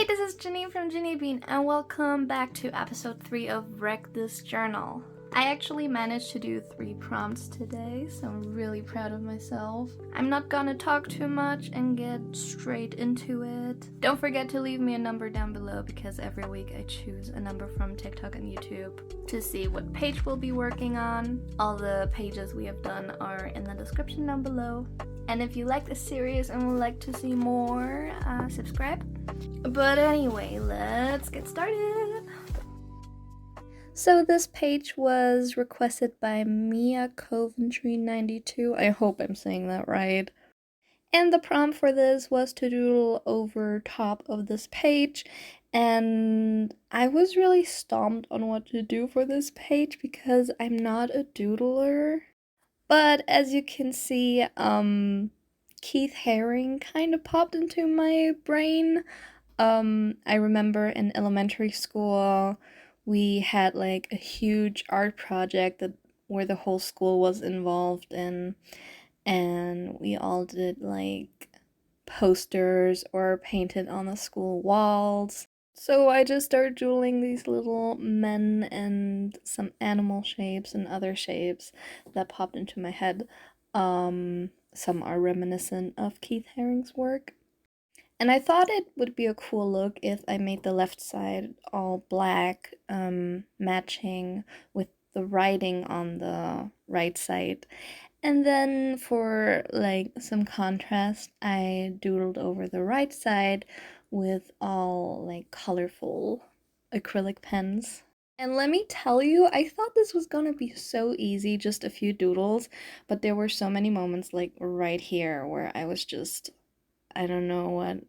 Hey, this is Janine from Ginny Bean, and welcome back to episode 3 of Wreck This Journal. I actually managed to do 3 prompts today, so I'm really proud of myself. I'm not gonna talk too much and get straight into it. Don't forget to leave me a number down below because every week I choose a number from TikTok and YouTube to see what page we'll be working on. All the pages we have done are in the description down below. And if you like this series and would like to see more, subscribe. But anyway, let's get started. So this page was requested by Mia Coventry 92. I hope I'm saying that right. And the prompt for this was to doodle over top of this page. And I was really stumped on what to do for this page because I'm not a doodler. But as you can see, Keith Haring kind of popped into my brain. I remember in elementary school, we had like a huge art project where the whole school was involved in, and we all did like posters or painted on the school walls. So I just started doodling these little men and some animal shapes and other shapes that popped into my head. Some are reminiscent of Keith Haring's work. And I thought it would be a cool look if I made the left side all black, matching with the writing on the right side. And then for like some contrast, I doodled over the right side with all like colorful acrylic pens. And let me tell you, I thought this was gonna be so easy, just a few doodles, but there were so many moments like right here where I was just I don't know what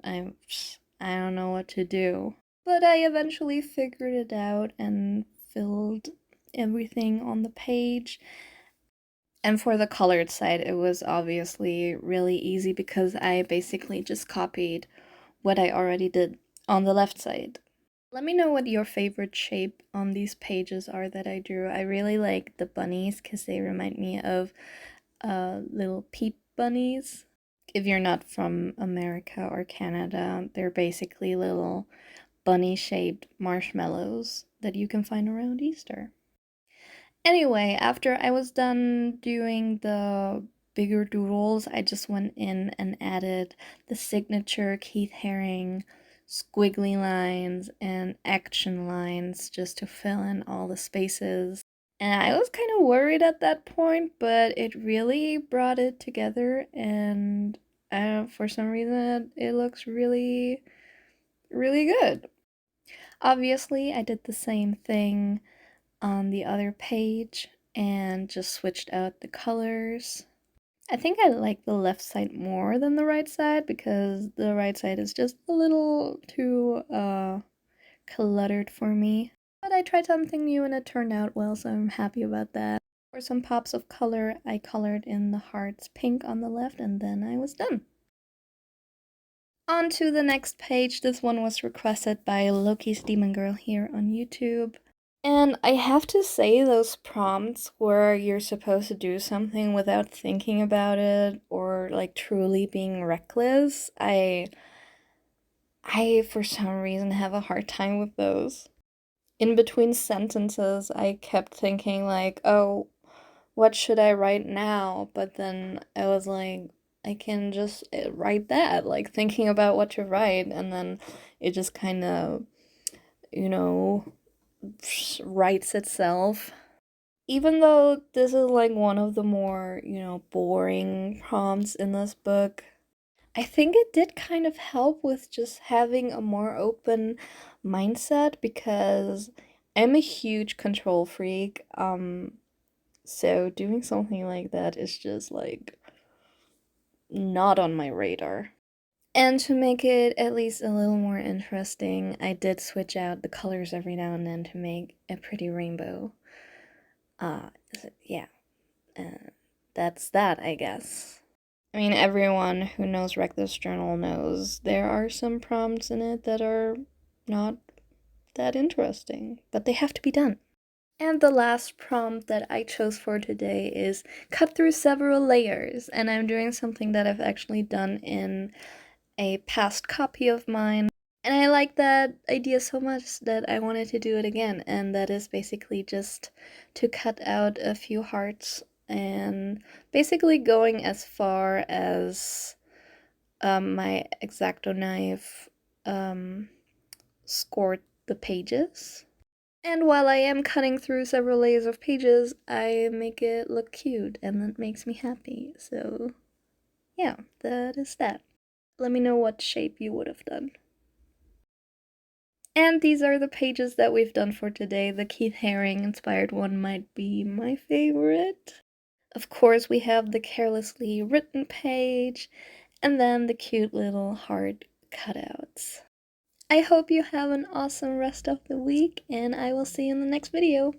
to do. But I eventually figured it out and filled everything on the page. And for the colored side, it was obviously really easy because I basically just copied what I already did on the left side. Let me know what your favorite shape on these pages are that I drew. I really like the bunnies because they remind me of little peep bunnies. If you're not from America or Canada, they're basically little bunny-shaped marshmallows that you can find around Easter. Anyway, after I was done doing the bigger doodles, I just went in and added the signature Keith Haring squiggly lines and action lines just to fill in all the spaces. And I was kind of worried at that point, but it really brought it together, and for some reason it looks really, really good. Obviously, I did the same thing on the other page and just switched out the colors. I think I like the left side more than the right side because the right side is just a little too cluttered for me. But I tried something new and it turned out well, so I'm happy about that. For some pops of color, I colored in the hearts pink on the left and then I was done. On to the next page. This one was requested by Loki's Demon Girl here on YouTube. And I have to say, those prompts where you're supposed to do something without thinking about it or like truly being reckless, I for some reason have a hard time with those. In between sentences, I kept thinking like, oh, what should I write now? But then I was like, I can just write that, like thinking about what to write, and then it just kind of, you know, writes itself. Even though this is like one of the more, boring prompts in this book, I think it did kind of help with just having a more open mindset because I'm a huge control freak. So doing something like that is just like not on my radar. And to make it at least a little more interesting, I did switch out the colors every now and then to make a pretty rainbow. Yeah, that's that, I guess. I mean, everyone who knows Wreck This Journal knows there are some prompts in it that are not that interesting, but they have to be done. And the last prompt that I chose for today is cut through several layers, and I'm doing something that I've actually done in a past copy of mine. And I like that idea so much that I wanted to do it again, and that is basically just to cut out a few hearts and basically going as far as my X-Acto knife scored the pages. And while I am cutting through several layers of pages, I make it look cute, and that makes me happy. So, yeah, that is that. Let me know what shape you would have done. And these are the pages that we've done for today. The Keith Haring inspired one might be my favorite. Of course, we have the carelessly written page, and then the cute little heart cutouts. I hope you have an awesome rest of the week, and I will see you in the next video.